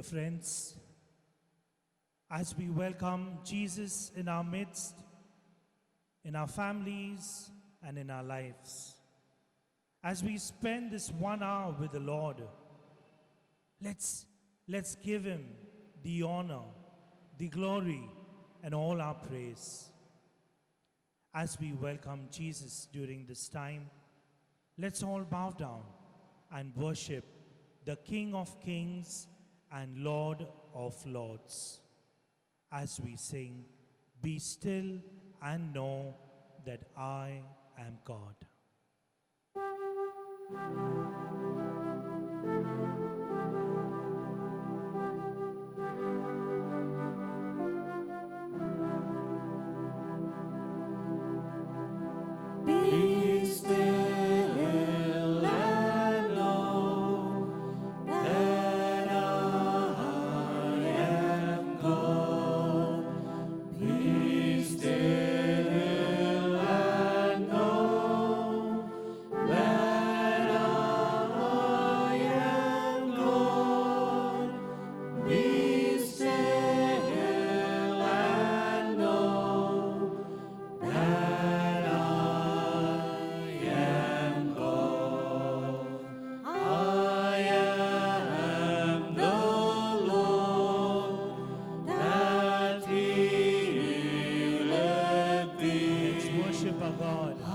Dear friends, as we welcome Jesus in our midst, in our families, and in our lives, as we spend this 1 hour with the Lord, let's give Him the honor, the glory, and all our praise. As we welcome Jesus during this time, let's all bow down and worship the King of Kings and Lord of Lords. As we sing, "Be still and know that I am God." Be still and know that I am God. Be still and know that I am God. Be still and know that I am God. I am the Lord that healeth thee. Let's worship our God. I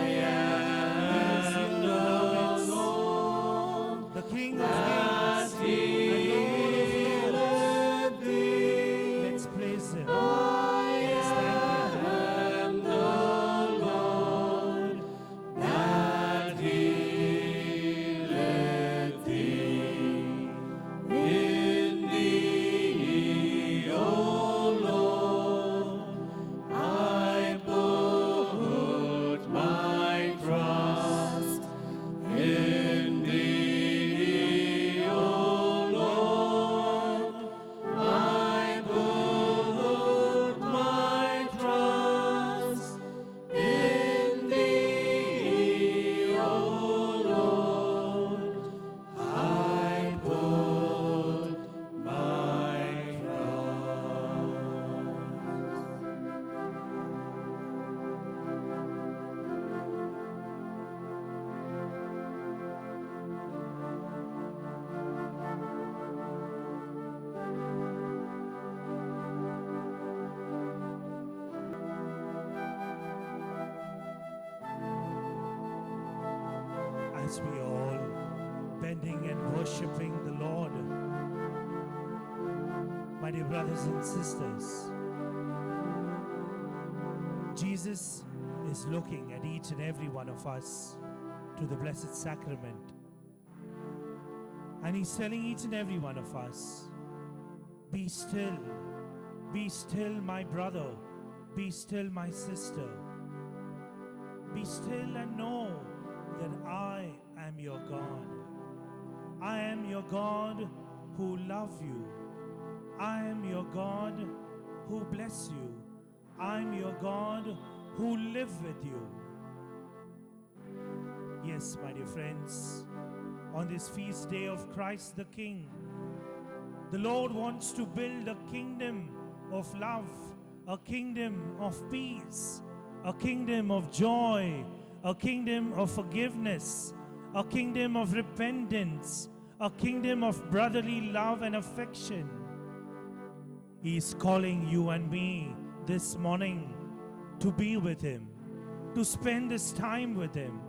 am the Lord The King of that Kings and Lord of Lords. healeth thee. Let's praise Him. I Let's thank Him. am the Lord that healeth thee. In thee, O Lord, I put my trust. In thee, O Lord, I put my trust. In thee, O Lord, I put my trust. As we all bending and worshiping the Lord, my dear brothers and sisters, Jesus is looking at each and every one of us to the Blessed Sacrament. And He's telling each and every one of us, be still, my brother, be still, my sister. Be still and know that I am your God. I am your God who loves you. I am your God who bless you. I'm your God who live with you. Yes, my dear friends, on this feast day of Christ the King, the Lord wants to build a kingdom of love, a kingdom of peace, a kingdom of joy, a kingdom of forgiveness, a kingdom of repentance, a kingdom of brotherly love and affection. He is calling you and me this morning to be with Him, to spend this time with Him.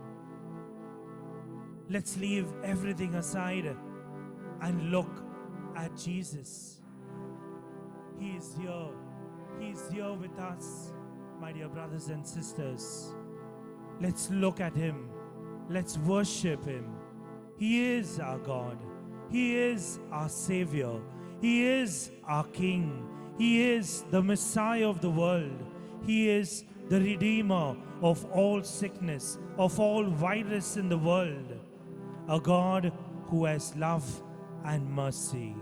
Let's leave everything aside and look at Jesus. He is here. He is here with us, my dear brothers and sisters. Let's look at Him. Let's worship Him. He is our God. He is our Savior. He is our King. He is the Messiah of the world. He is the Redeemer of all sickness, of all virus in the world. A God who has love and mercy.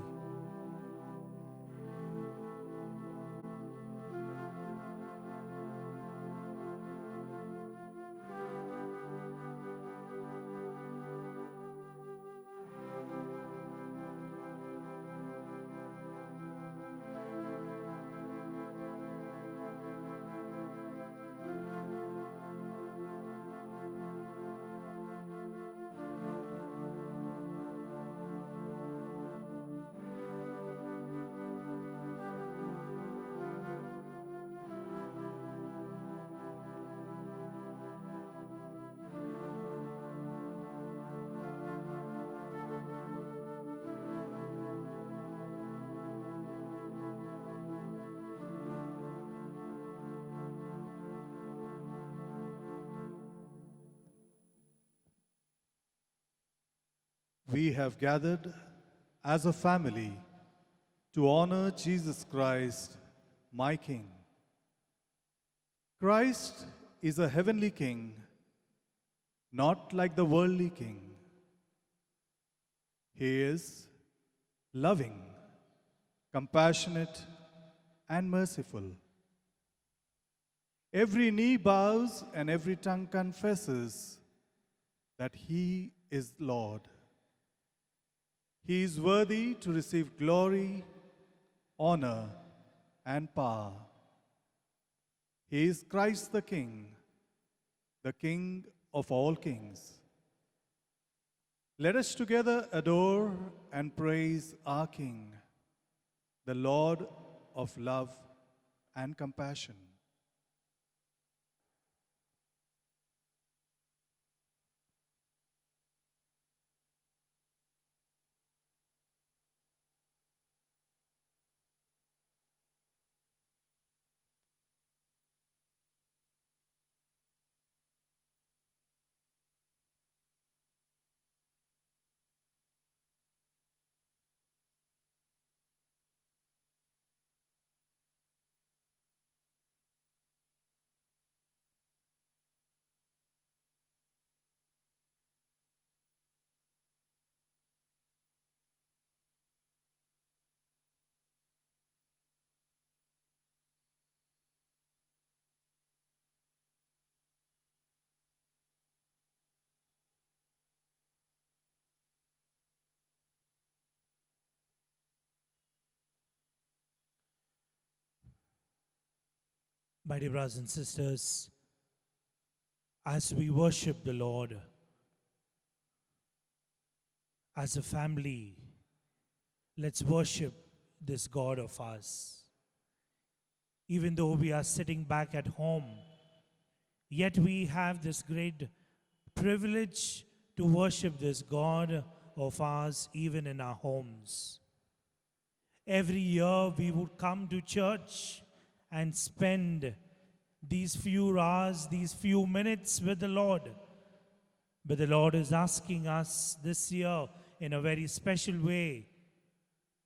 we have gathered as a family to honor Jesus Christ, my King. Christ is a heavenly King, not like the worldly king. He is loving, compassionate, and merciful. Every knee bows and every tongue confesses that He is Lord. He is worthy to receive glory, honor, and power. He is Christ the King of all kings. Let us together adore and praise our King, the Lord of love and compassion. My dear brothers and sisters, as we worship the Lord as a family, let's worship this God of ours. Even though we are sitting back at home, yet we have this great privilege to worship this God of ours even in our homes. Every year we would come to church and spend these few hours, these few minutes with the Lord. But the Lord is asking us this year in a very special way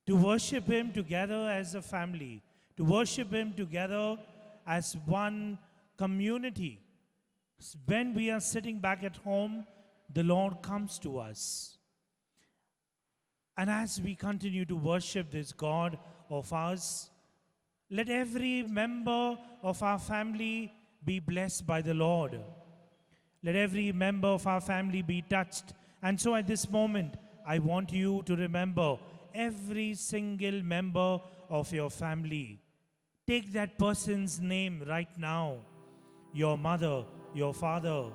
to worship Him together as a family, to worship Him together as one community. When we are sitting back at home, the Lord comes to us. And as we continue to worship this God of ours, let every member of our family be blessed by the Lord. Let every member of our family be touched. And so at this moment, I want you to remember every single member of your family. Take that person's name right now. Your mother, your father,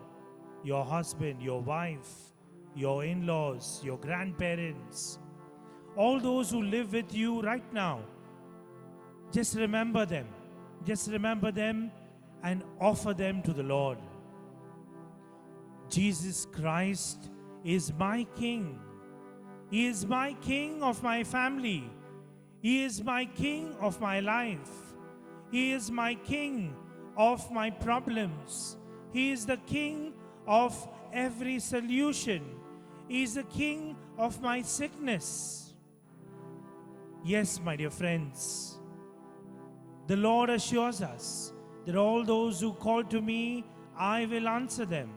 your husband, your wife, your in-laws, your grandparents, all those who live with you right now. Just remember them. Just remember them and offer them to the Lord. Jesus Christ is my King. He is my King of my family. He is my King of my life. He is my King of my problems. He is the King of every solution. He is the King of my sickness. Yes, my dear friends, the Lord assures us that all those who call to me, I will answer them.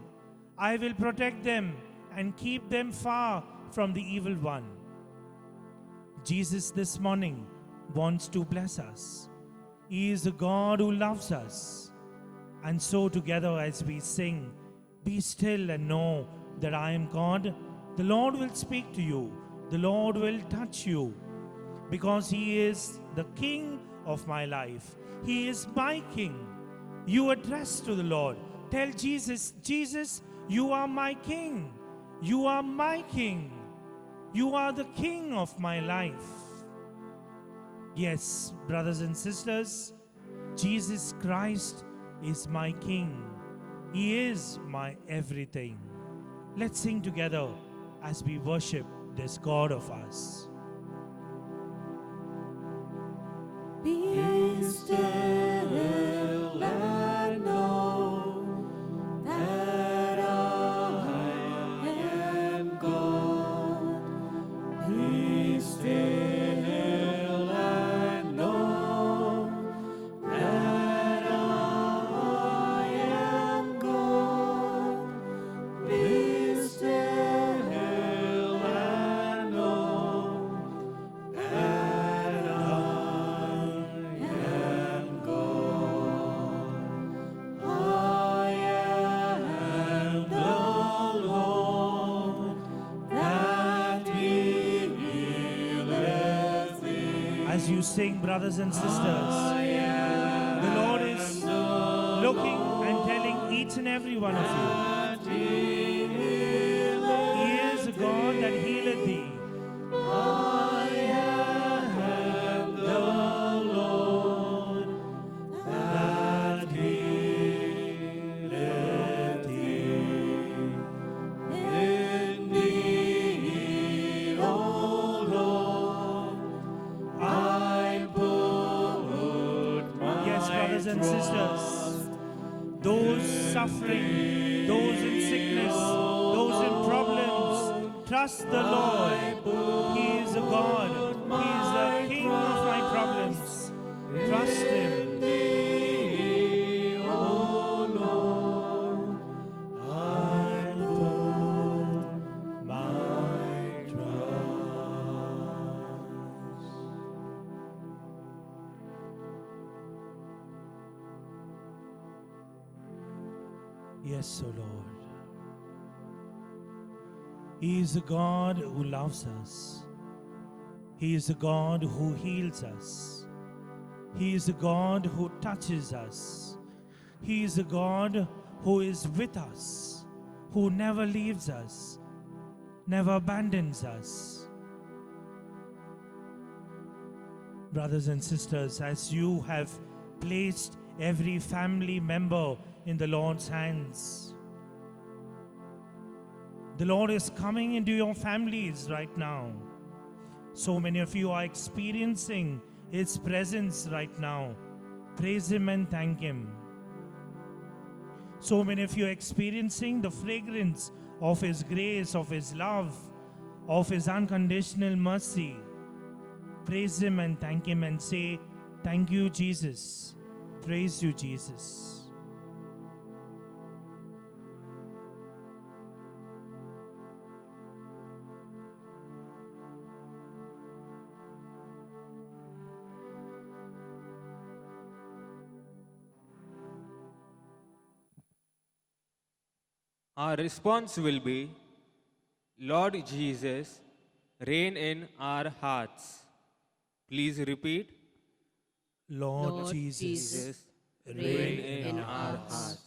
I will protect them and keep them far from the evil one. Jesus this morning wants to bless us. He is a God who loves us. And so together as we sing, be still and know that I am God, the Lord will speak to you. The Lord will touch you because He is the King of my life. He is my King. You address to the Lord. Tell Jesus, Jesus, you are my King. You are my King. You are the King of my life. Yes, brothers and sisters, Jesus Christ is my King. He is my everything. Let's sing together as we worship this God of us. Be still and know that I am God. to sing, brothers and sisters. The Lord is looking and telling each and every one of you, He is a God that healeth thee. Yes, brothers and sisters, those suffering, those in sickness, those in problems, trust the Lord. He is a God. He is the King of my problems. Trust Him. Yes, O Lord. He is a God who loves us. He is a God who heals us. He is a God who touches us. He is a God who is with us, who never leaves us, never abandons us. Brothers and sisters, as you have placed every family member in the Lord's hands, the Lord is coming into your families right now. So many of you are experiencing His presence right now. Praise Him and thank Him. So many of you are experiencing the fragrance of His grace, of His love, of His unconditional mercy. Praise Him and thank Him and say, thank you, Jesus. Praise you, Jesus. Our response will be, Lord Jesus, reign in our hearts. Please repeat. Lord, Lord Jesus, Jesus, Reign in our hearts.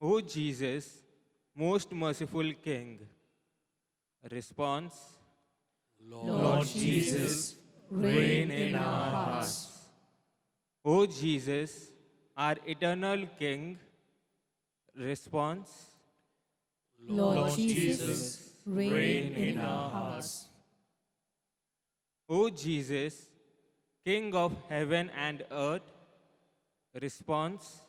O Jesus, most merciful King. Response. Lord Jesus, reign in our hearts. O Jesus, our eternal King. Response. Lord Jesus, reign in our hearts. O Jesus, King of heaven and earth. Response.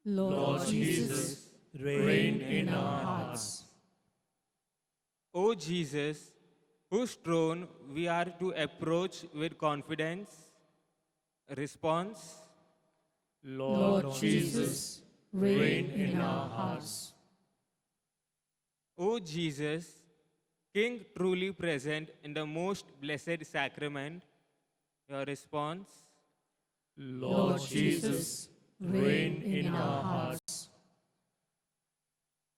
Lord Jesus, reign in our hearts. O Jesus, whose throne we are to approach with confidence. Response. Lord Jesus, reign in our hearts. O Jesus, King truly present in the most blessed sacrament. Your response. Lord Jesus, reign in our hearts.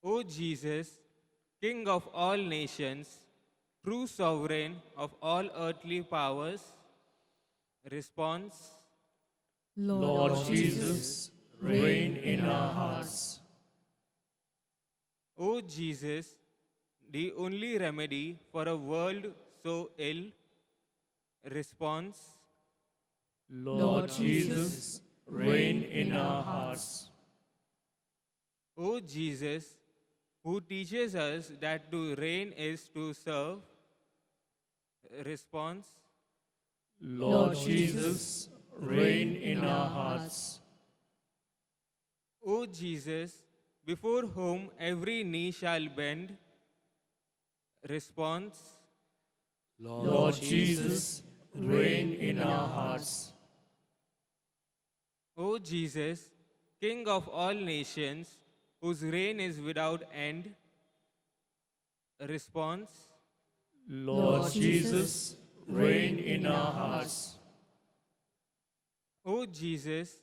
O Jesus, King of all nations, true sovereign of all earthly powers. Response. Lord Jesus, reign in our hearts. O Jesus, the only remedy for a world so ill. Response. Lord Jesus, reign in our hearts. O Jesus, who teaches us that to reign is to serve. Response. Lord Jesus, reign in our hearts. O Jesus, before whom every knee shall bend. Response. Lord Jesus, reign in our hearts. O Jesus, King of all nations, whose reign is without end. Response. Lord Jesus, reign in our hearts. O Jesus,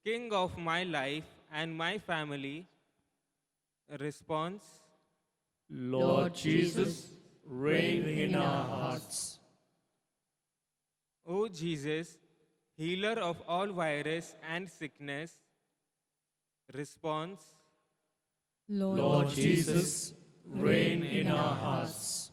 King of my life and my family. Response. Lord Jesus, reign in our hearts. O Jesus, healer of all virus and sickness. Response. Lord Jesus, reign in our hearts.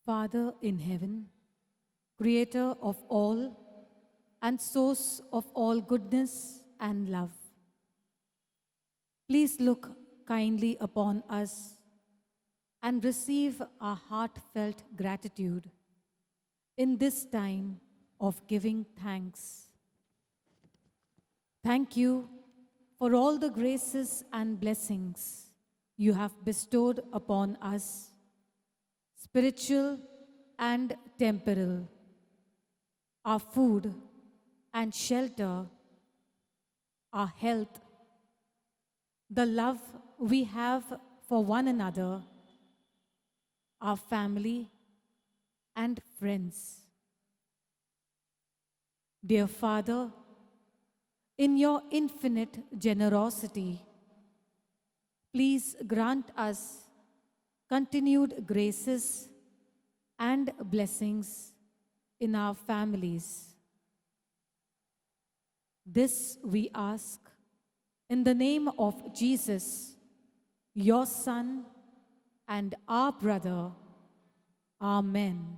Father in heaven, creator of all and source of all goodness and love, please look kindly upon us and receive our heartfelt gratitude in this time of giving thanks. Thank you for all the graces and blessings you have bestowed upon us, spiritual and temporal, our food and shelter, our health, the love we have for one another, our family and friends. Dear Father, in your infinite generosity, please grant us continued graces and blessings in our families. This we ask in the name of Jesus, your Son and our brother. Amen.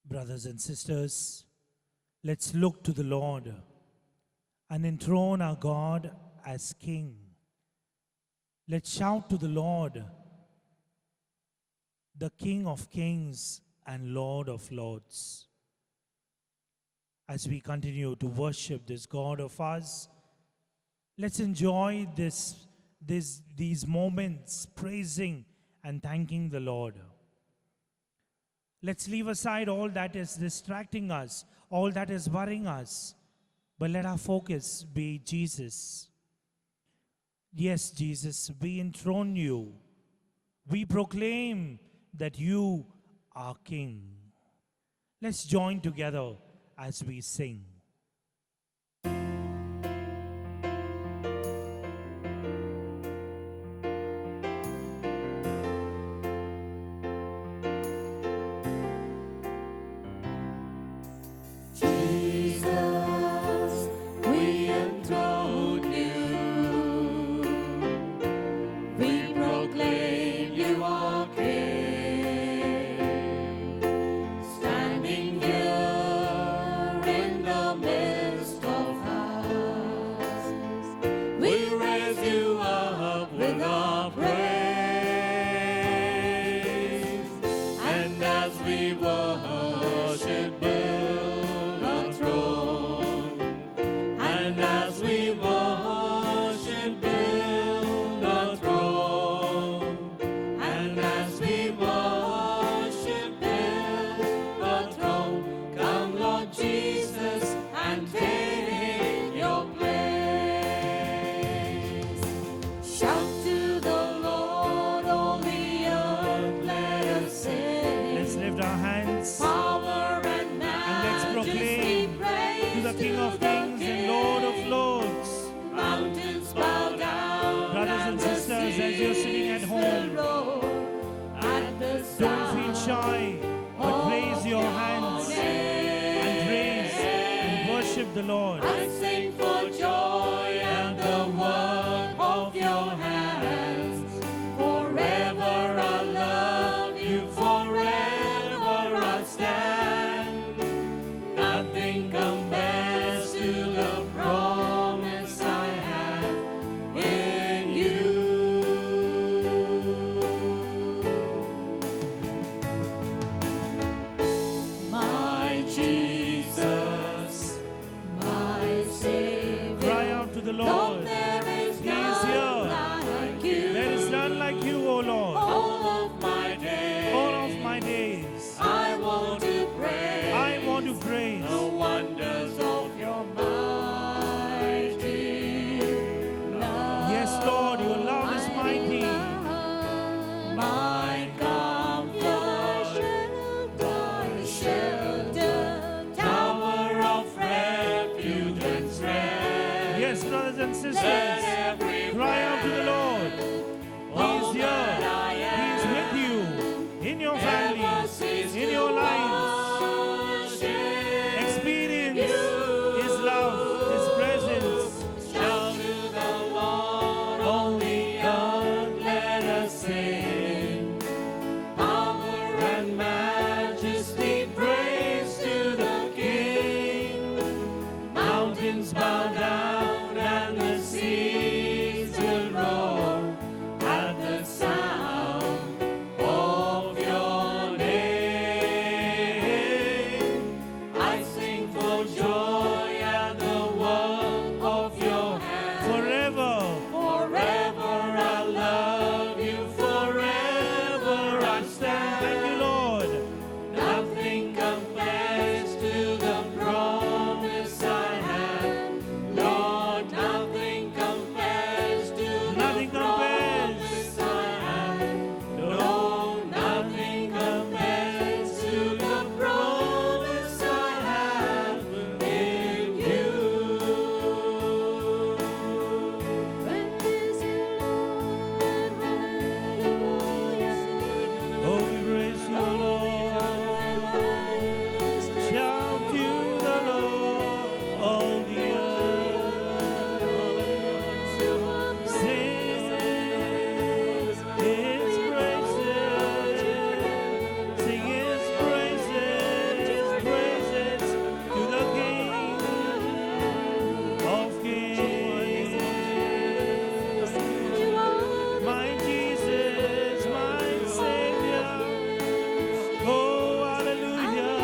Brothers and sisters, let's look to the Lord and enthrone our God as King. Let's shout to the Lord, the King of Kings and Lord of Lords. As we continue to worship this God of ours, let's enjoy these moments praising and thanking the Lord. Let's leave aside all that is distracting us, all that is worrying us, but let our focus be Jesus. Yes, Jesus, we enthrone you. We proclaim that you are King. Let's join together as we sing. Jesus, we enthrone Yes, as you're sitting at home, don't feel shy, but raise your hands and praise and worship the Lord. I sing for joy and the work of your hands. Forever I'll love you, forever I'll stand. Nothing compares to the promise I have in you. My Jesus, my Savior. Cry out to the Lord, Lord. there is He is none here. like you. There is none like you, O Lord. All of my days, All of my days, I want to praise I want to praise the wonders of your mighty love. Yes, Lord, your love is mighty. My comfort, my shelter, tower of refuge and strength. Yes, brothers and sisters, Let every cry out to the Lord. He is here. He is with you, in your families, in your lives. Experience His love, His presence. Shout to the Lord, all the earth, let us sing. Power and majesty, praise to the King. Mountains bow down and the seas will roar at the sound of your name. I sing for joy at the work of your hands. Forever, Forever I'll love you, forever I'll stand. thank you, Lord. Nothing compares to the promise I have. Lord, nothing compares to Nothing the compares. promise I have. No, nothing compares to the promise I have in you. Praise you, Lord, hallelujah. Oh, we praise you, Lord. Shout to the Lord, all the earth. Sing His praises. Sing His praises, praises to the King of Kings. My Jesus, my Savior. Oh, hallelujah.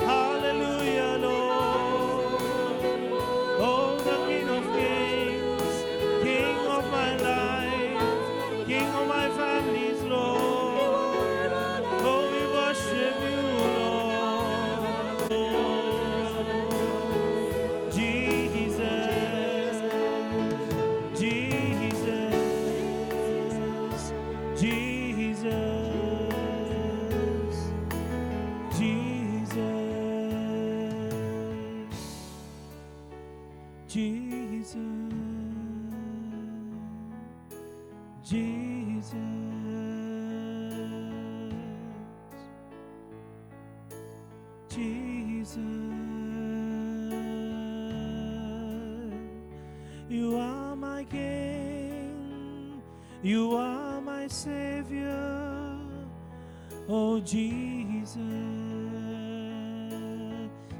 Hallelujah, Lord. Oh, the King of Kings, King of my life, King of my family's Lord. Oh, we worship you, Lord. Jesus, Jesus, Jesus, Jesus, Jesus, Jesus, you are my King, you are my Savior, oh Jesus.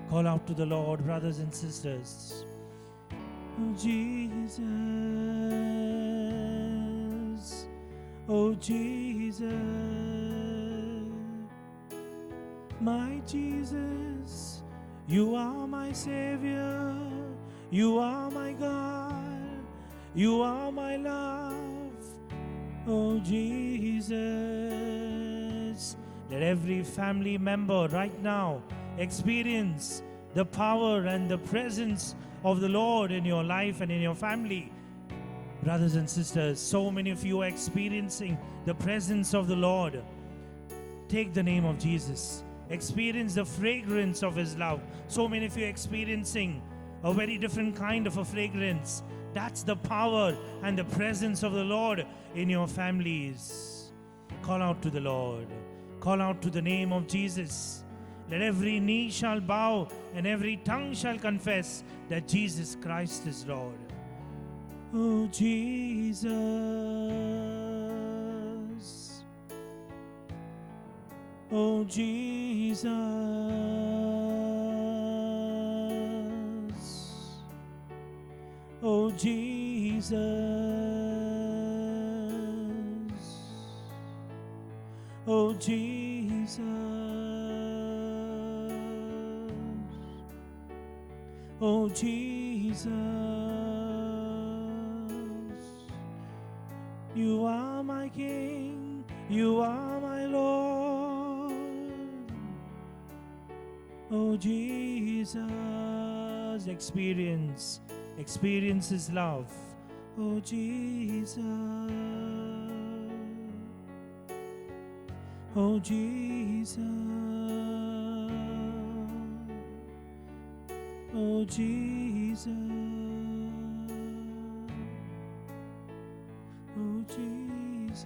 Call out to the Lord, brothers and sisters. Oh Jesus, oh Jesus, my Jesus, you are my Savior, you are my God, you are my love, oh Jesus. Let every family member right now experience the power and the presence of the Lord in your life and in your family. Brothers and sisters, so many of you are experiencing the presence of the Lord. Take the name of Jesus. Experience the fragrance of His love. So many of you are experiencing a very different kind of a fragrance. That's the power and the presence of the Lord in your families. Call out to the Lord. Call out to the name of Jesus. Let every knee shall bow and every tongue shall confess that Jesus Christ is Lord. Oh, Jesus. Oh, Jesus. Oh, Jesus. Oh, Jesus. Oh, Jesus. You are my King. You are my Lord. Oh, Jesus. Experience His love. Oh, Jesus. Oh, Jesus. Oh, Jesus. Oh, Jesus.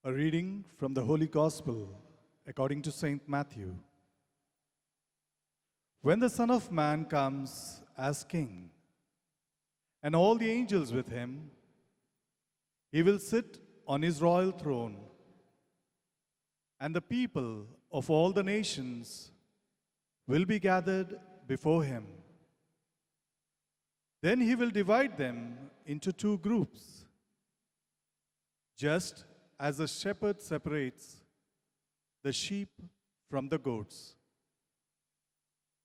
A reading from the Holy Gospel according to Saint Matthew. When the Son of Man comes as King, and all the angels with him, he will sit on his royal throne, and the people of all the nations will be gathered before him. Then he will divide them into two groups, just as a shepherd separates the sheep from the goats.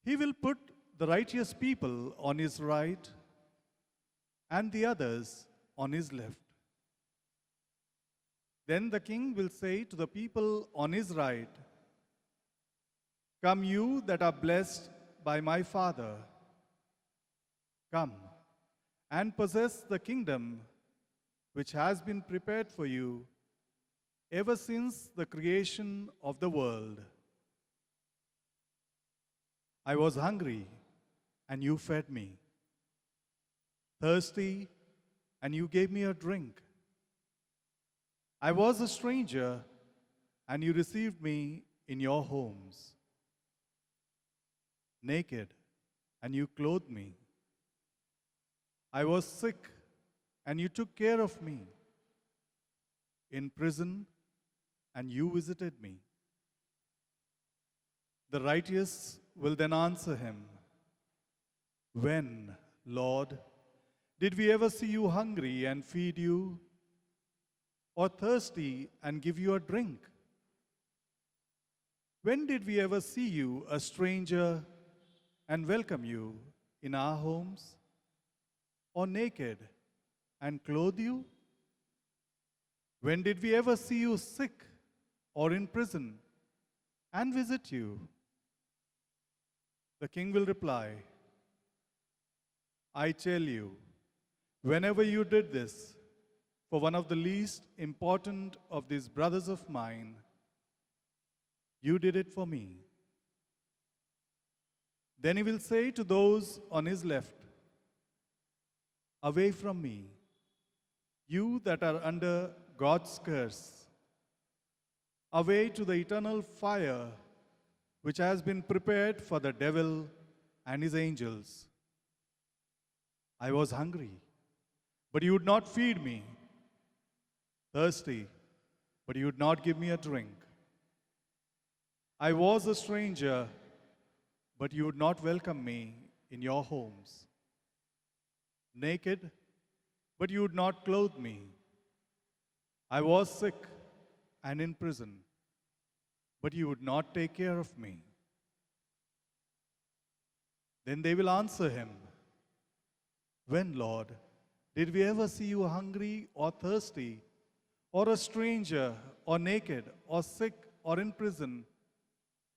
He will put the righteous people on his right and the others on his left. Then the king will say to the people on his right, "Come, you that are blessed by my Father, come and possess the kingdom which has been prepared for you ever since the creation of the world. I was hungry, and you fed me, thirsty, and you gave me a drink. I was a stranger, and you received me in your homes. Naked, and you clothed me. I was sick, and you took care of me. In prison, and you visited me." The righteous will then answer him, "When, Lord, did we ever see you hungry and feed you, or thirsty and give you a drink? When did we ever see you a stranger and welcome you in our homes, or naked and clothe you? When did we ever see you sick or in prison and visit you?" The king will reply, "I tell you, whenever you did this for one of the least important of these brothers of mine, you did it for me." Then he will say to those on his left, "Away from me, you that are under God's curse, away to the eternal fire which has been prepared for the devil and his angels. I was hungry, but you would not feed me, thirsty, but you would not give me a drink. I was a stranger, but you would not welcome me in your homes. Naked, but you would not clothe me. I was sick and in prison, but you would not take care of me." Then they will answer him, When, Lord, did we ever see you hungry or thirsty, or a stranger, or naked, or sick, or in prison,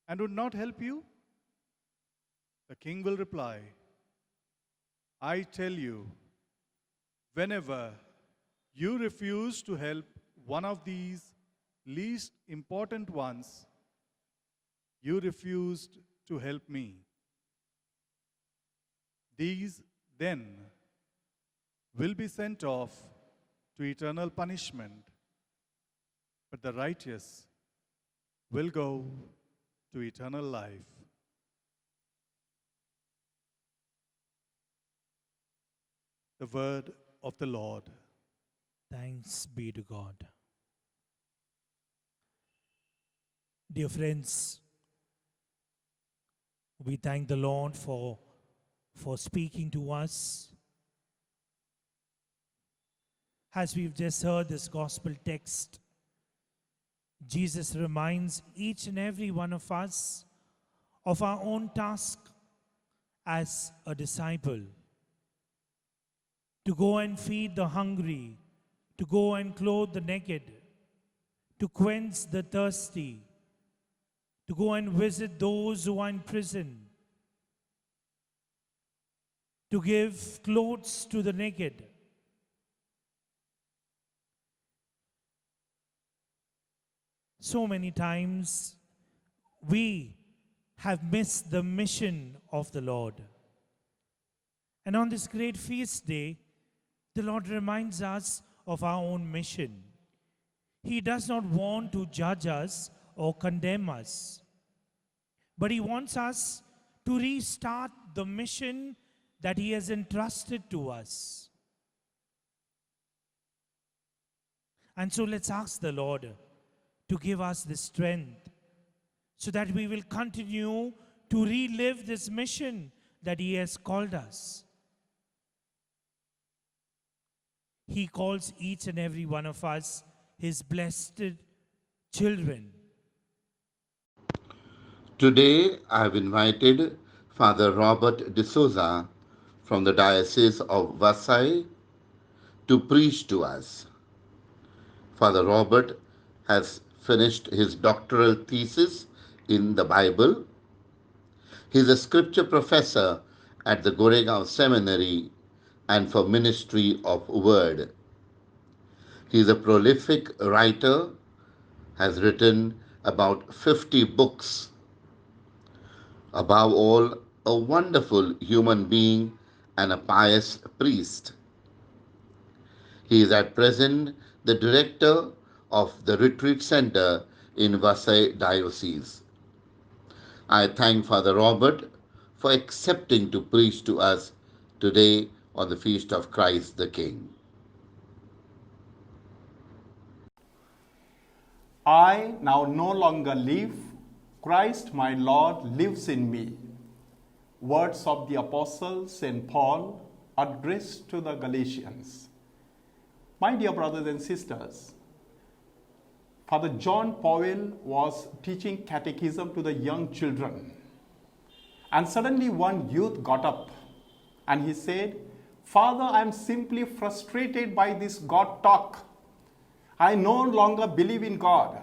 and would not help you? The king will reply, I tell you, whenever you refuse to help one of these least important ones, you refused to help me. These then will be sent off to eternal punishment, but the righteous will go to eternal life. The word of the Lord. Thanks be to God. Dear friends, we thank the Lord for speaking to us. As we've just heard this gospel text, Jesus reminds each and every one of us of our own task as a disciple. To go and feed the hungry, to go and clothe the naked, to quench the thirsty, to go and visit those who are in prison, to give clothes to the naked. So many times we have missed the mission of the Lord. And on this great feast day, the Lord reminds us of our own mission. He does not want to judge us or condemn us, but He wants us to restart the mission that He has entrusted to us. And so let's ask the Lord to give us the strength so that we will continue to relive this mission that He has called us. He calls each and every one of us His blessed children. Today I have invited Father Robert D'Souza from the Diocese of Vasai to preach to us. Father Robert has finished his doctoral thesis in the Bible. He is a scripture professor at the Goregaon Seminary and for Ministry of Word. He is a prolific writer, has written about 50 books. Above all, a wonderful human being and a pious priest. He is at present the director of the Retreat Center in Vasai Diocese. I thank Father Robert for accepting to preach to us today on the feast of Christ the King. I now no longer live, Christ my Lord lives in me. Words of the Apostle St. Paul addressed to the Galatians. My dear brothers and sisters, Father John Powell was teaching catechism to the young children. And suddenly one youth got up and he said, Father, I am simply frustrated by this God talk. I no longer believe in God.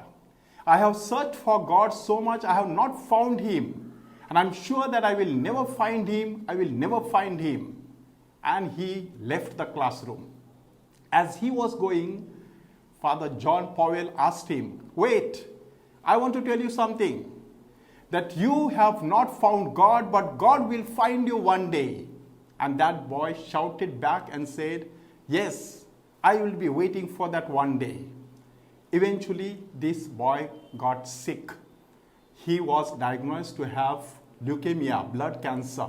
I have searched for God so much, I have not found Him. And I'm sure that I will never find Him. I will never find Him. And he left the classroom. As he was going, Father John Powell asked him, wait, I want to tell you something. That you have not found God, but God will find you one day. And that boy shouted back and said, yes, I will be waiting for that one day. Eventually, this boy got sick. He was diagnosed to have leukemia, blood cancer.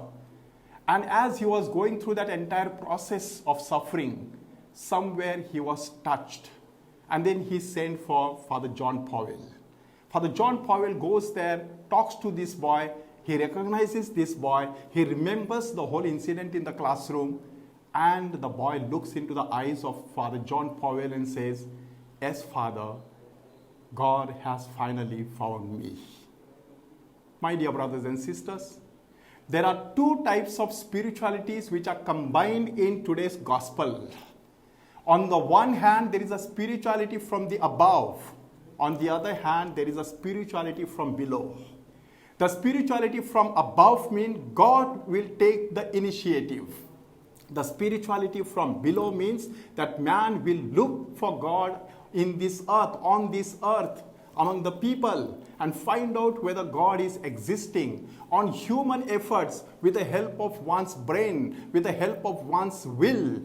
And as he was going through that entire process of suffering, somewhere he was touched. And then he sent for Father John Powell. Father John Powell goes there, talks to this boy. He recognizes this boy. He remembers the whole incident in the classroom. And the boy looks into the eyes of Father John Powell and says, yes, Father, God has finally found me. My dear brothers and sisters, There are two types of spiritualities which are combined in today's gospel. On the one hand, there is a spirituality from the above. On the other hand, there is a spirituality from below. The spirituality from above means God will take the initiative. The spirituality from below means that man will look for God in this earth, on this earth, among the people, and find out whether God is existing. On human efforts, with the help of one's brain, with the help of one's will,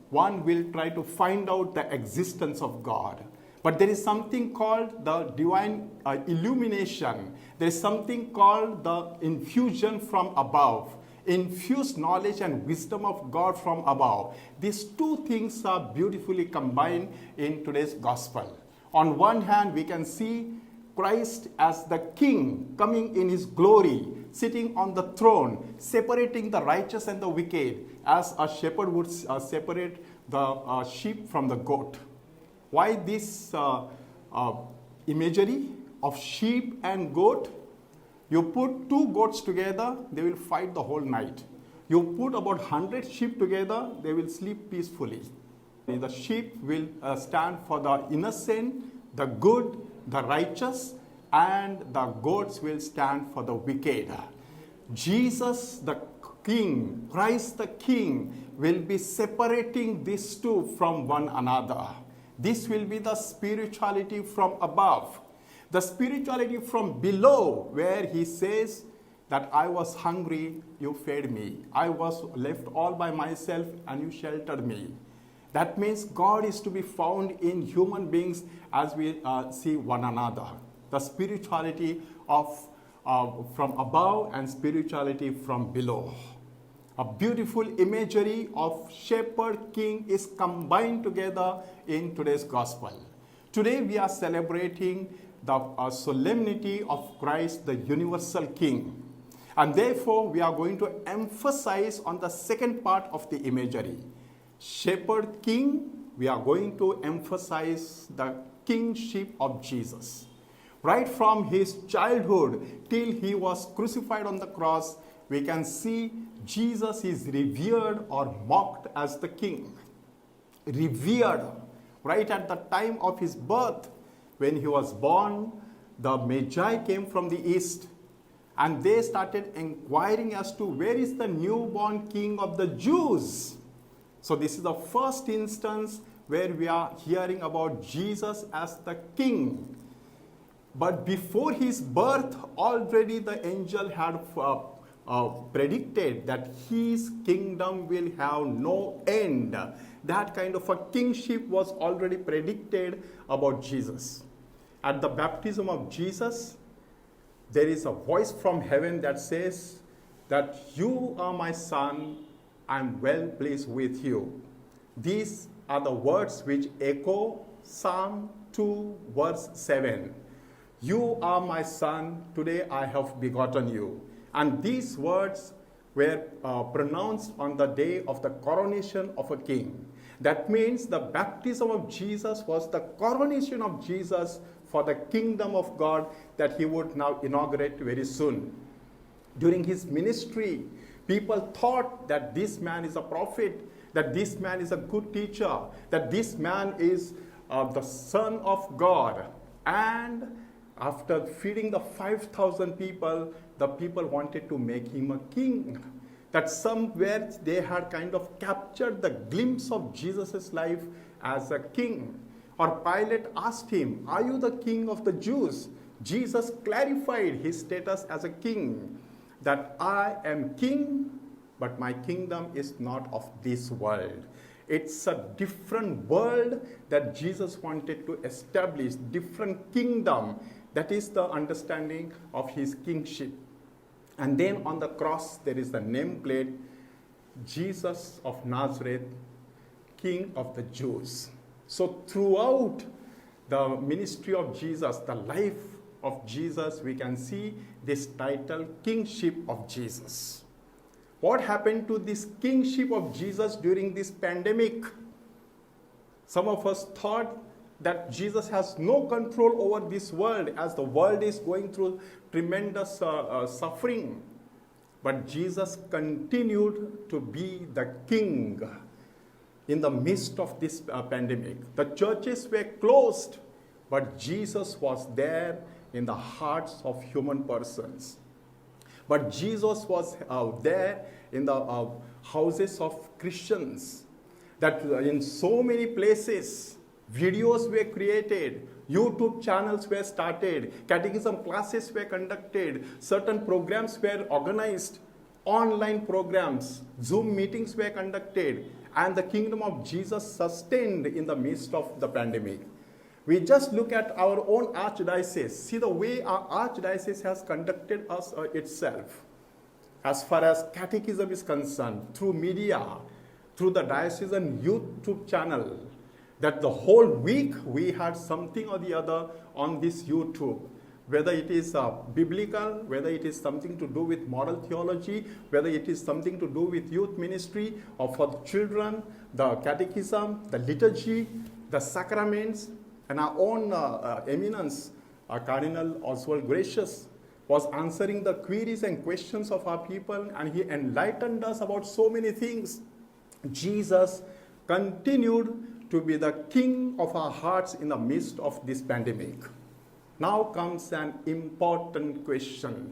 one will try to find out the existence of God. But there is something called the divine illumination. There is something called the infusion from above. Infused knowledge and wisdom of God from above. These two things are beautifully combined in today's gospel. On one hand, we can see Christ as the King coming in his glory, sitting on the throne, separating the righteous and the wicked, as a shepherd would separate the sheep from the goat. Why this imagery of sheep and goat? You put two goats together, they will fight the whole night. You put about 100 sheep together, they will sleep peacefully. The sheep will stand for the innocent, the good, the righteous, and the goats will stand for the wicked. Jesus the King, Christ the King, will be separating these two from one another. This will be the spirituality from above. The spirituality from below, where he says that I was hungry, you fed me. I was left all by myself and you sheltered me. That means God is to be found in human beings as we see one another. The spirituality of from above and spirituality from below. A beautiful imagery of shepherd king is combined together in today's gospel. Today we are celebrating the solemnity of Christ, the universal King. And therefore, we are going to emphasize on the second part of the imagery. Shepherd King, we are going to emphasize the kingship of Jesus. Right from his childhood till he was crucified on the cross, we can see Jesus is revered or mocked as the king. Revered. Right at the time of his birth, when he was born, the Magi came from the east and they started inquiring as to where is the newborn king of the Jews. So this is the first instance where we are hearing about Jesus as the king. But before his birth, already the angel had predicted that his kingdom will have no end. That kind of a kingship was already predicted about Jesus. At the baptism of Jesus, there is a voice from heaven that says that you are my son, I am well pleased with you. These are the words which echo Psalm 2 verse 7. You are my son, today I have begotten you. And these words were pronounced on the day of the coronation of a king. That means the baptism of Jesus was the coronation of Jesus for the kingdom of God that he would now inaugurate very soon. During his ministry, people thought that this man is a prophet, that this man is a good teacher, that this man is the Son of God. And after feeding the 5,000 people, the people wanted to make him a king. That somewhere they had kind of captured the glimpse of Jesus' life as a king. Or Pilate asked him, are you the king of the Jews? Jesus clarified his status as a king, that I am king, but my kingdom is not of this world. It's a different world that Jesus wanted to establish, different kingdom. That is the understanding of his kingship. And then on the cross, there is the nameplate, Jesus of Nazareth, King of the Jews. So throughout the ministry of Jesus, the life of Jesus, we can see this title, Kingship of Jesus. What happened to this kingship of Jesus during this pandemic? Some of us thought that Jesus has no control over this world as the world is going through tremendous suffering. but Jesus continued to be the king in the midst of this pandemic. The churches were closed, but Jesus was there in the hearts of human persons. But Jesus was there in the houses of Christians. That in so many places, videos were created, YouTube channels were started, catechism classes were conducted, certain programs were organized, online programs, Zoom meetings were conducted, and the kingdom of Jesus sustained in the midst of the pandemic. We just look at our own archdiocese. See the way our archdiocese has conducted us itself. As far as catechism is concerned, through media, through the diocesan YouTube channel, that the whole week we had something or the other on this YouTube. Whether it is biblical, whether it is something to do with moral theology, whether it is something to do with youth ministry or for the children, the catechism, the liturgy, the sacraments, and our own eminence, Cardinal Oswald Gracious, was answering the queries and questions of our people, and he enlightened us about so many things. Jesus continued to be the king of our hearts in the midst of this pandemic. Now comes an important question.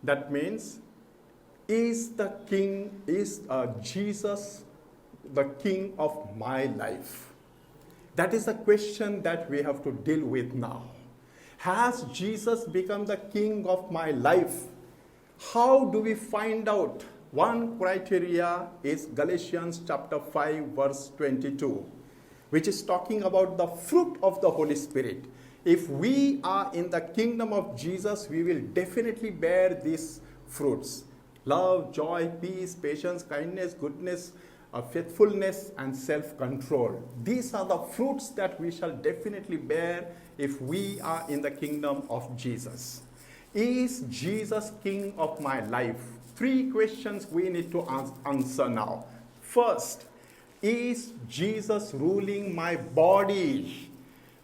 That means, is Jesus the king of my life? That is the question that we have to deal with now. Has Jesus become the king of my life? How do we find out? One criteria is Galatians chapter 5 verse 22, which is talking about the fruit of the Holy Spirit. If we are in the kingdom of Jesus, we will definitely bear these fruits: love, joy, peace, patience, kindness, goodness, faithfulness, and self-control. These are the fruits that we shall definitely bear if we are in the kingdom of Jesus. Is Jesus king of my life? 3 questions we need to answer now. First, is Jesus ruling my body?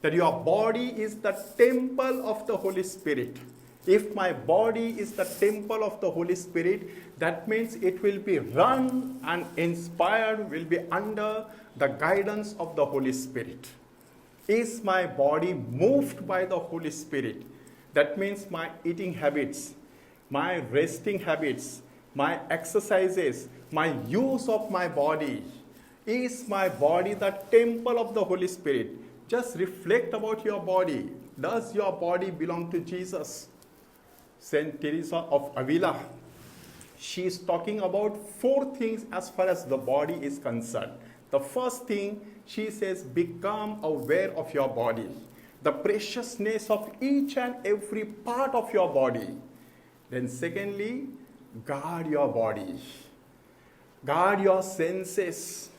That your body is the temple of the Holy Spirit. If my body is the temple of the Holy Spirit, that means it will be run and inspired, will be under the guidance of the Holy Spirit. Is my body moved by the Holy Spirit? That means my eating habits, my resting habits, my exercises, my use of my body. Is my body the temple of the Holy Spirit? Just reflect about your body. Does your body belong to Jesus? Saint Teresa of Avila, she is talking about 4 things as far as the body is concerned. The first thing, she says, become aware of your body, the preciousness of each and every part of your body. Then secondly, guard your body. Guard your senses.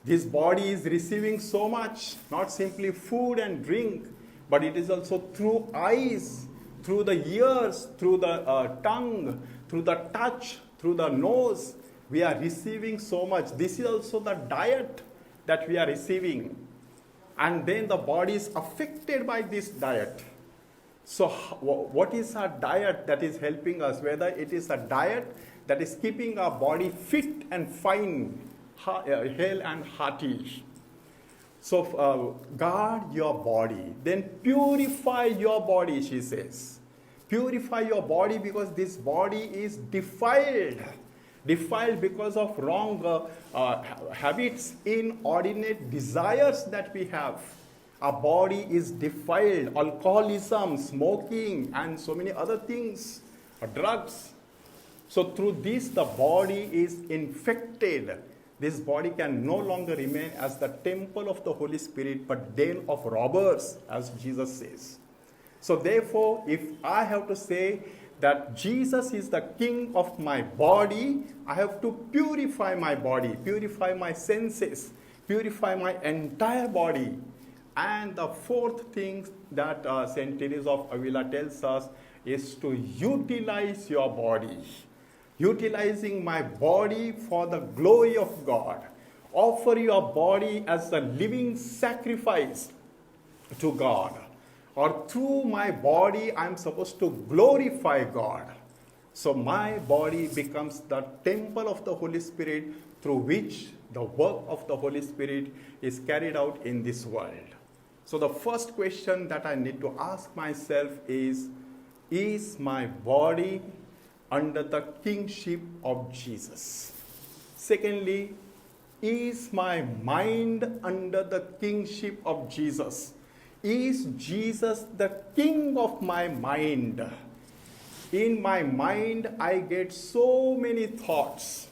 This body is receiving so much, not simply food and drink, but it is also through eyes, through the ears, through the tongue, through the touch, through the nose. We are receiving so much. This is also the diet that we are receiving. And then the body is affected by this diet. So what is our diet that is helping us? Whether it is a diet that is keeping our body fit and fine, hale and hearty. So guard your body. Then purify your body, she says. Purify your body because this body is defiled. Defiled because of wrong habits, inordinate desires that we have. Our body is defiled. Alcoholism, smoking, and so many other things. Drugs. So through this, the body is infected. This body can no longer remain as the temple of the Holy Spirit, but den of robbers, as Jesus says. So therefore, if I have to say that Jesus is the king of my body, I have to purify my body, purify my senses, purify my entire body. And the 4th thing that Saint Teresa of Avila tells us is to utilize your body. Utilizing my body for the glory of God. Offer your body as a living sacrifice to God. Or through my body, I am supposed to glorify God. So my body becomes the temple of the Holy Spirit through which the work of the Holy Spirit is carried out in this world. So the first question that I need to ask myself is my body under the kingship of Jesus? Secondly, is my mind under the kingship of Jesus? Is Jesus the king of my mind? In my mind, I get so many thoughts.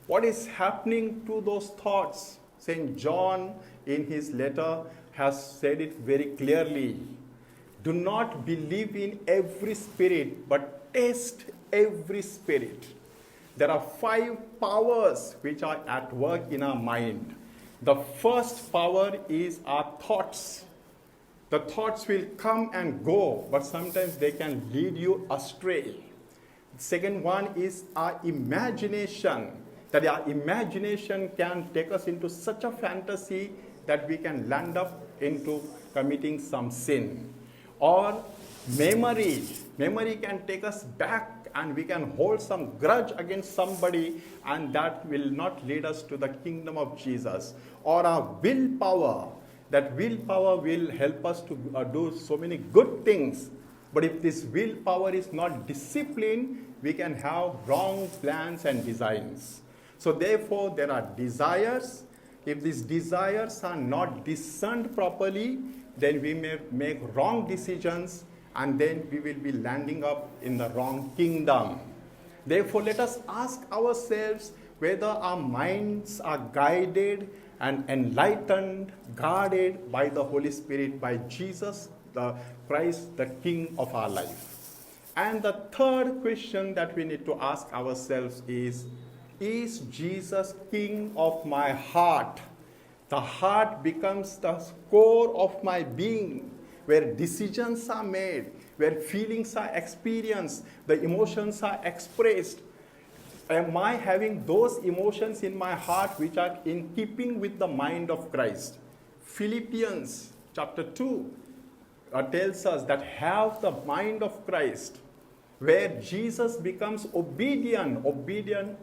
What is happening to those thoughts? St. John, in his letter, has said it very clearly. Do not believe in every spirit, but test every spirit. There are 5 powers which are at work in our mind. The first power is our thoughts. The thoughts will come and go, but sometimes they can lead you astray. The second one is our imagination. That our imagination can take us into such a fantasy that we can land up into committing some sin. Or memory. Memory can take us back and we can hold some grudge against somebody, and that will not lead us to the kingdom of Jesus. Or our willpower. That willpower will help us to do so many good things. But if this willpower is not disciplined, we can have wrong plans and designs. So therefore, there are desires. If these desires are not discerned properly, then we may make wrong decisions, and then we will be landing up in the wrong kingdom. Therefore, let us ask ourselves whether our minds are guided and enlightened, guarded by the Holy Spirit, by Jesus, the Christ, the King of our life. And the third question that we need to ask ourselves is Jesus King of my heart? The heart becomes the core of my being, where decisions are made, where feelings are experienced, the emotions are expressed. Am I having those emotions in my heart which are in keeping with the mind of Christ? Philippians chapter 2 tells us that have the mind of Christ, where Jesus becomes obedient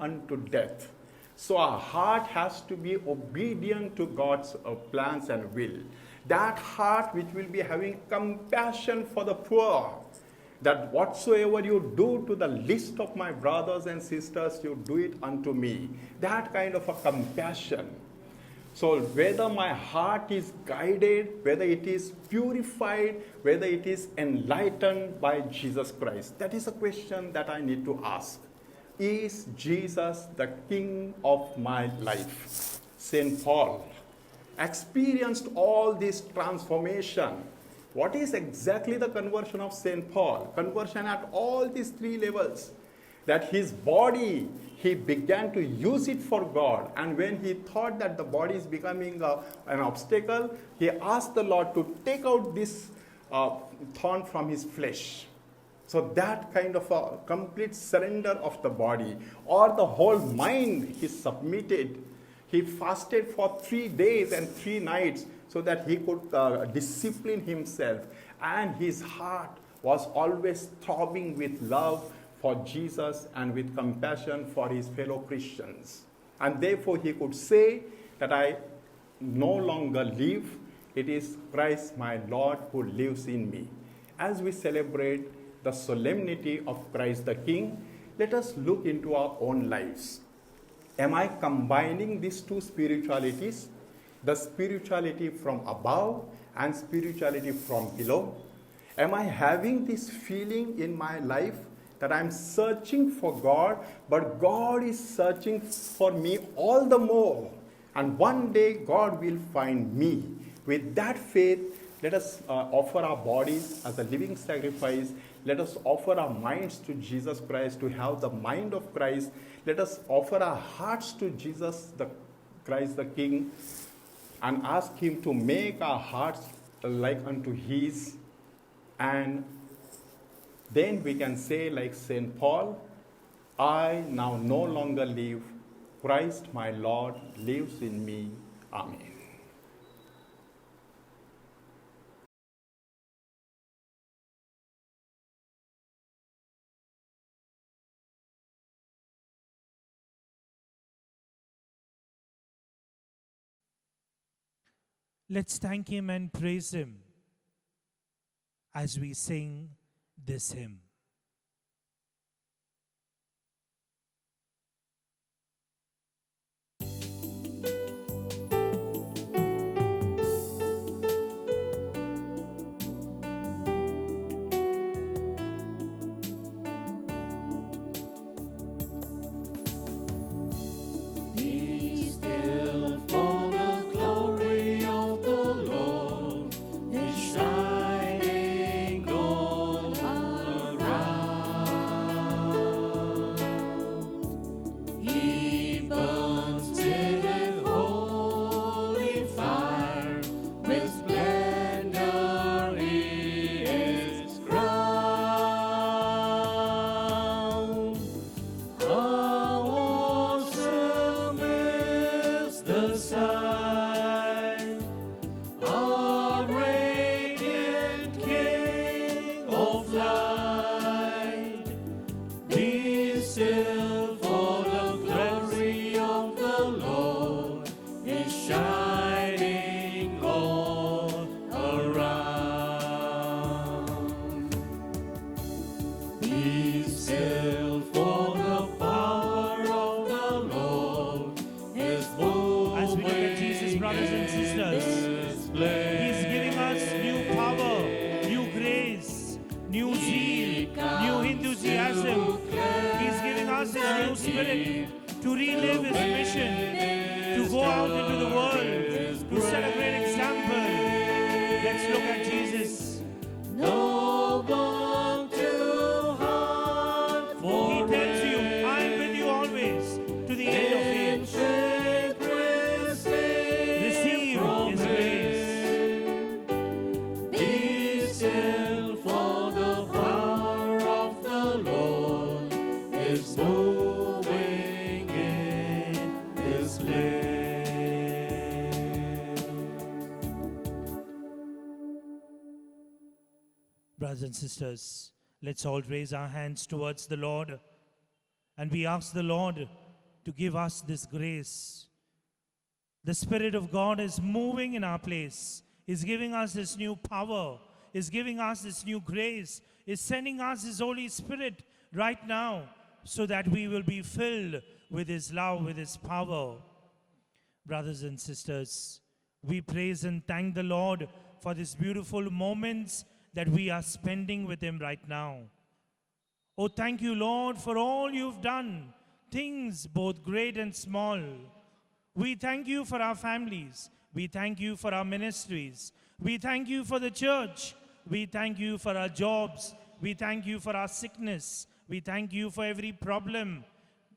unto death. So our heart has to be obedient to God's plans and will. That heart which will be having compassion for the poor, that whatsoever you do to the least of my brothers and sisters, you do it unto me. That kind of a compassion. So whether my heart is guided, whether it is purified, whether it is enlightened by Jesus Christ, that is a question that I need to ask. Is Jesus the King of my life? St. Paul experienced all this transformation. What is exactly the conversion of St. Paul? Conversion at all these 3 levels. That his body, he began to use it for God. And when he thought that the body is becoming an obstacle, he asked the Lord to take out this thorn from his flesh. So that kind of a complete surrender of the body, or the whole mind, he submitted. He fasted for 3 days and 3 nights so that he could discipline himself. And his heart was always throbbing with love for Jesus and with compassion for his fellow Christians. And therefore he could say that I no longer live, it is Christ my Lord who lives in me. As we celebrate the solemnity of Christ the King, let us look into our own lives. Am I combining these 2 spiritualities? The spirituality from above and spirituality from below? Am I having this feeling in my life that I'm searching for God, but God is searching for me all the more? And one day God will find me. With that faith, let us offer our bodies as a living sacrifice. Let us offer our minds to Jesus Christ to have the mind of Christ. Let us offer our hearts to Jesus, the Christ the King, and ask him to make our hearts like unto his. And then we can say, like St. Paul, I now no longer live, Christ my Lord lives in me. Amen. Let's thank Him and praise Him as we sing this hymn. Be still, for the glory of the Lord is shining all around. He burns with holy fire, with splendor he is crowned. How awesome is the sight, our radiant King of light. Be still, for the glory of the Lord is shining all around. Be still, for the power of the Lord is moving. As we look at Jesus, brothers and sisters, He's giving us new power, new grace, new zeal, new enthusiasm. He's giving us His new spirit to relive His mission, to go out into the world, to set a great example. Let's look at Jesus. No one too hard He for tells you, I am with you always to the end of age. ancient Receive His grace. Be still, for the power of the Lord is moving in this place. Brothers and sisters, let's all raise our hands towards the Lord and we ask the Lord to give us this grace. The Spirit of God is moving in our place, is giving us this new power, is giving us this new grace, is sending us His Holy Spirit right now so that we will be filled with His love, with His power. Brothers and sisters, we praise and thank the Lord for these beautiful moments that we are spending with Him right now. Oh, thank you, Lord, for all you've done, things both great and small. We thank you for our families. We thank you for our ministries. We thank you for the church. We thank you for our jobs. We thank you for our sickness. We thank you for every problem.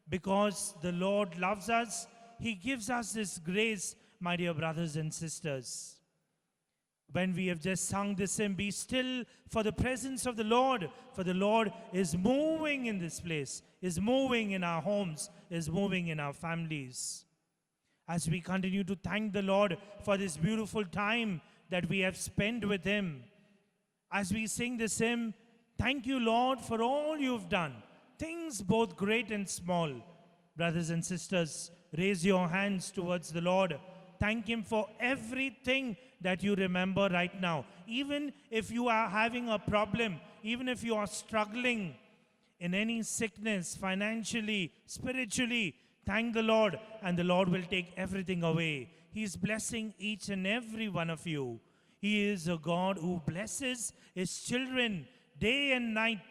Because the Lord loves us, He gives us this grace, my dear brothers and sisters. When we have just sung this hymn, be still for the presence of the Lord, for the Lord is moving in this place, is moving in our homes, is moving in our families. As we continue to thank the Lord for this beautiful time that we have spent with Him, as we sing this hymn, thank you, Lord, for all you've done, things both great and small. Brothers and sisters, raise your hands towards the Lord. Thank Him for everything that you remember right now. Even if you are having a problem, even if you are struggling in any sickness, financially, spiritually, thank the Lord and the Lord will take everything away. He is blessing each and every one of you. He is a God who blesses His children day and night.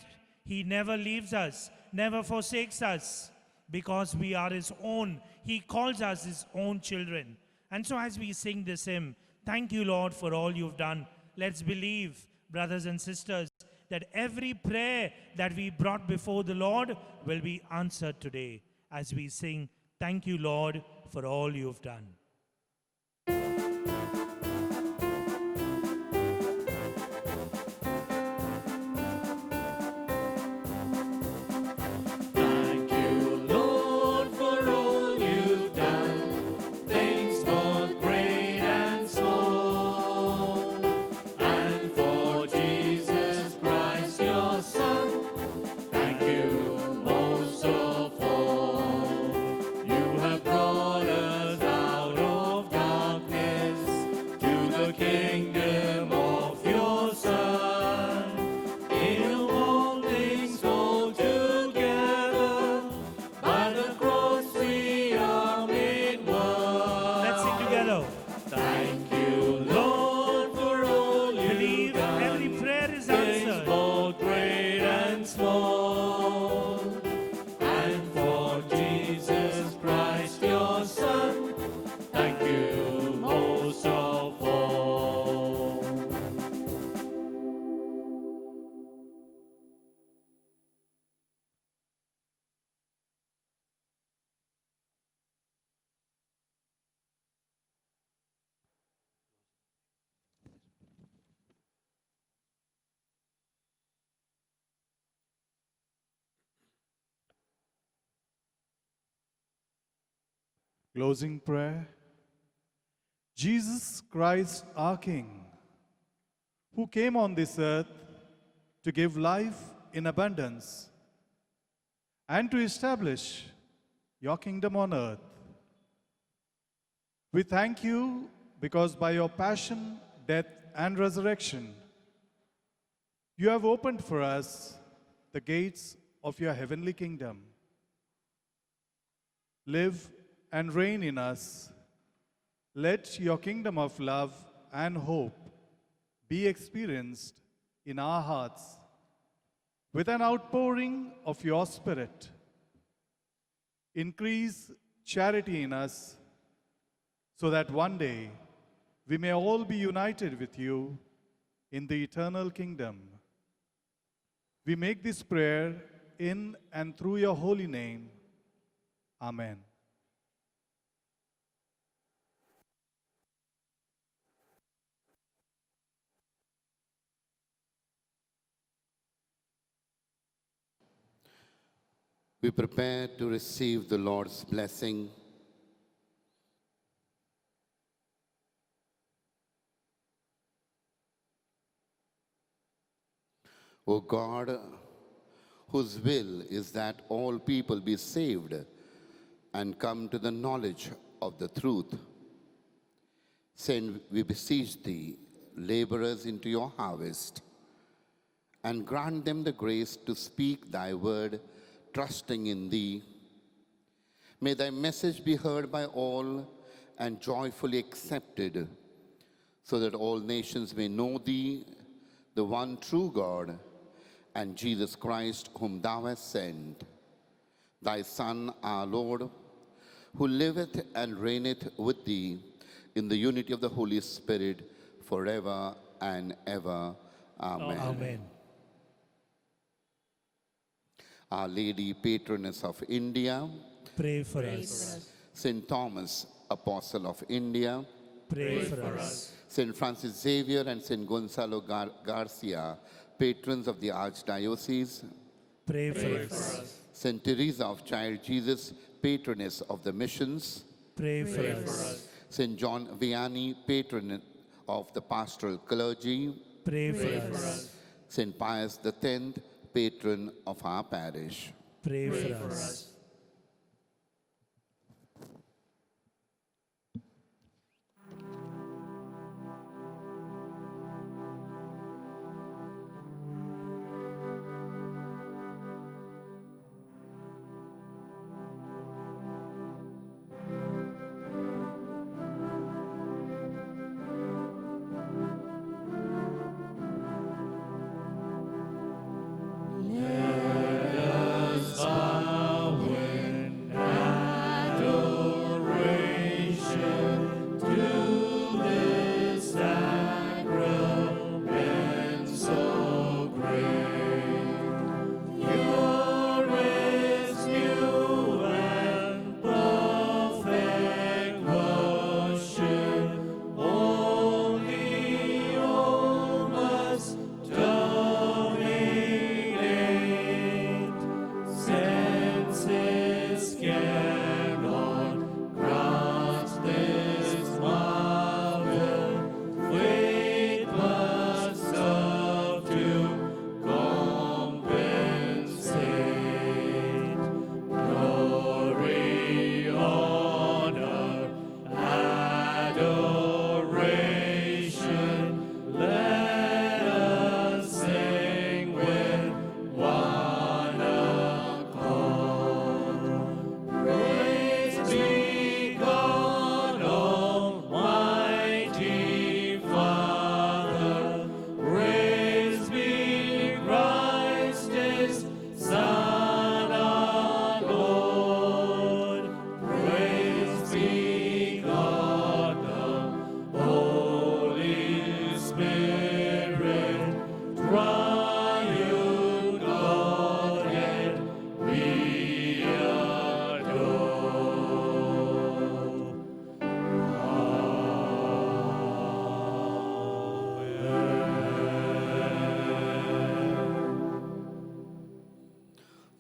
He never leaves us, never forsakes us, because we are His own. He calls us His own children. And so as we sing this hymn, thank you, Lord, for all you've done. Let's believe, brothers and sisters, that every prayer that we brought before the Lord will be answered today as we sing, thank you, Lord, for all you've done. Thank you, Lord, for all you've done, things both great and small, and for Jesus Christ, your Son. Thank you most of all. You have brought us out thank you most of all. Closing prayer. Jesus Christ, our King, who came on this earth to give life in abundance and to establish your kingdom on earth. We thank you because by your passion, death, and resurrection, you have opened for us the gates of your heavenly kingdom. Live and reign in us. Let your kingdom of love and hope be experienced in our hearts with an outpouring of your Spirit. Increase charity in us so that one day we may all be united with you in the eternal kingdom. We make this prayer in and through your holy name. Amen. We prepare to receive the Lord's blessing. O God, whose will is that all people be saved and come to the knowledge of the truth, send, we beseech thee, laborers into your harvest, and grant them the grace to speak thy word, trusting in thee. May thy message be heard by all and joyfully accepted, so that all nations may know thee, the one true God, and Jesus Christ, whom thou hast sent, thy Son, our Lord, who liveth and reigneth with thee in the unity of the Holy Spirit, forever and ever. Amen. Amen. Our Lady, Patroness of India, Pray for us. St. Thomas, Apostle of India, Pray for us. St. Francis Xavier and St. Gonzalo Garcia, patrons of the Archdiocese, Pray for us. St. Teresa of Child Jesus, patroness of the missions, Pray for us. St. John Vianney, patron of the pastoral clergy, Pray for us. St. Pius X, patron of our parish. Pray for us. Bow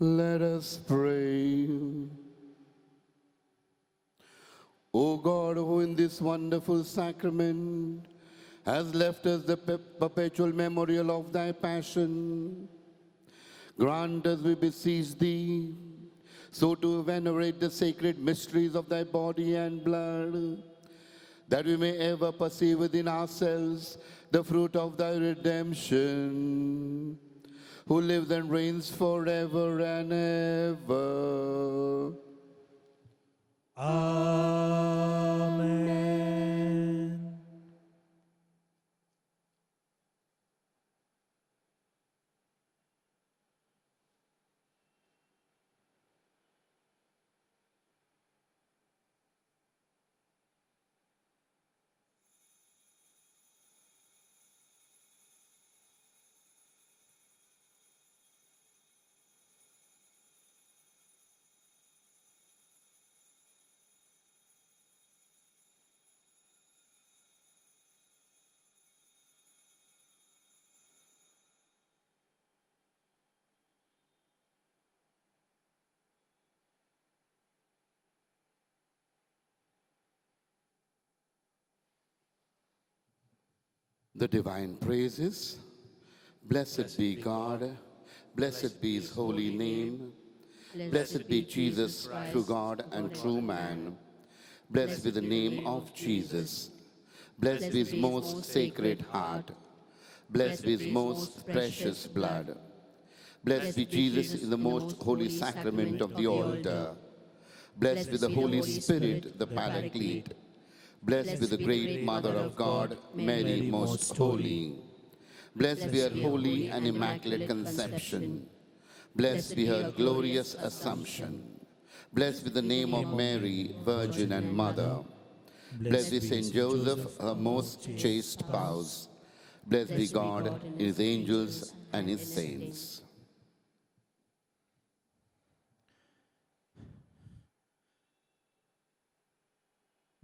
Let us pray. O God, who in this wonderful sacrament has left us the perpetual memorial of thy passion, grant us, we beseech thee, so to venerate the sacred mysteries of thy body and blood, that we may ever perceive within ourselves the fruit of thy redemption, who lives and reigns forever and ever. Amen. The divine praises. Blessed be God, blessed be his holy name, blessed be Jesus, true God and true man. Blessed be the name of Jesus. Blessed be his most sacred heart. Blessed be his most precious blood. Blessed be Jesus in the most holy sacrament of the altar. Blessed be the Holy Spirit, the Paraclete. Blessed be the great Mother of God, Mary most holy. Blessed be her holy and immaculate conception. Blessed be her glorious assumption. Blessed be the name of Mary, Virgin and Mother. Blessed be Saint Joseph, her most chaste spouse. Blessed be God, his angels and his saints.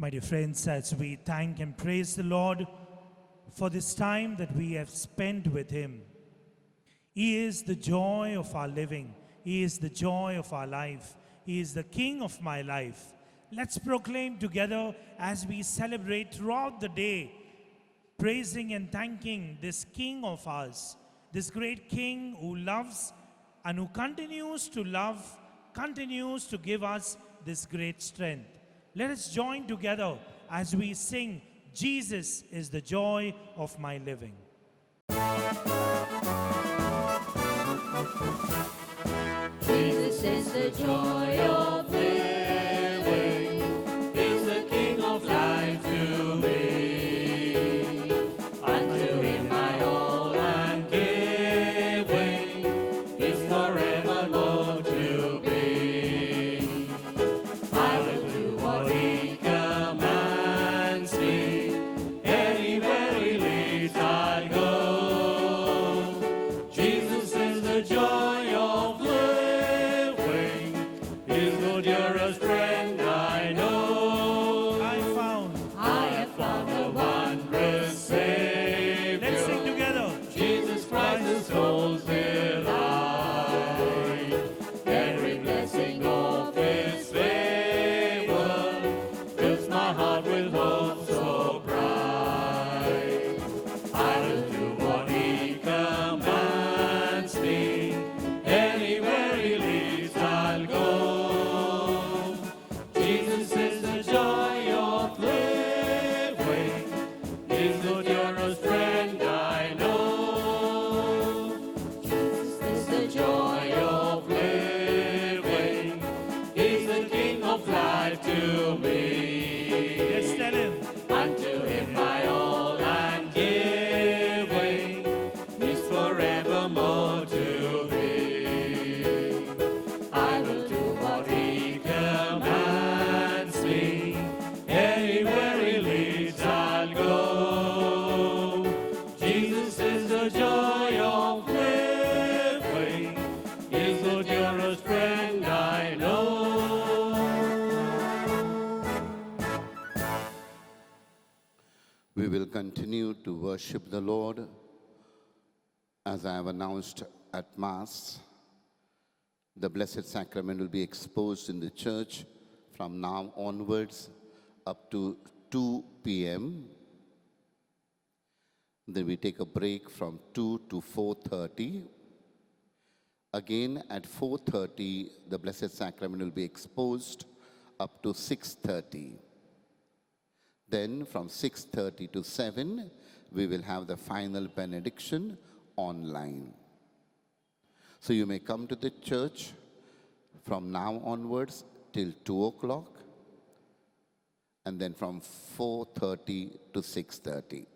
My dear friends, as we thank and praise the Lord for this time that we have spent with him, he is the joy of our living. He is the joy of our life. He is the King of my life. Let's proclaim together as we celebrate throughout the day, praising and thanking this King of ours, this great King who loves and who continues to love, continues to give us this great strength. Let us join together as we sing, Jesus is the joy of my living. Jesus is the joy of living, is the King of life to me. Unto him my all I'm giving, is forevermore to be. I will do what he commands me, anywhere he leads I'll go. Jesus is the joy of living, his good dearest friend I know. I have found a wondrous Savior. Let's sing together. Jesus Christ, the soul's delight. Every blessing of his favor fills my heart with hope so bright. I will do what he commands me, anywhere he leads I'll go. Jesus is the joy of living, his good dearest friend I know. Jesus is the joy of living, he's the King of life to me. Let's tell him. Unto him my all I'm giving, is forevermore to be. I will do what he commands me, anywhere he leads I'll go. Jesus is the joy of living, is the dearest friend I know. We will continue to worship the Lord as I have announced at Mass. The Blessed Sacrament will be exposed in the church from now onwards up to 2 p.m. Then we take a break from 2 to 4:30. Again at 4:30, the Blessed Sacrament will be exposed up to 6:30. Then from 6:30 to 7, we will have the final benediction online. So you may come to the church from now onwards till 2 o'clock, and then from 4:30 to 6:30.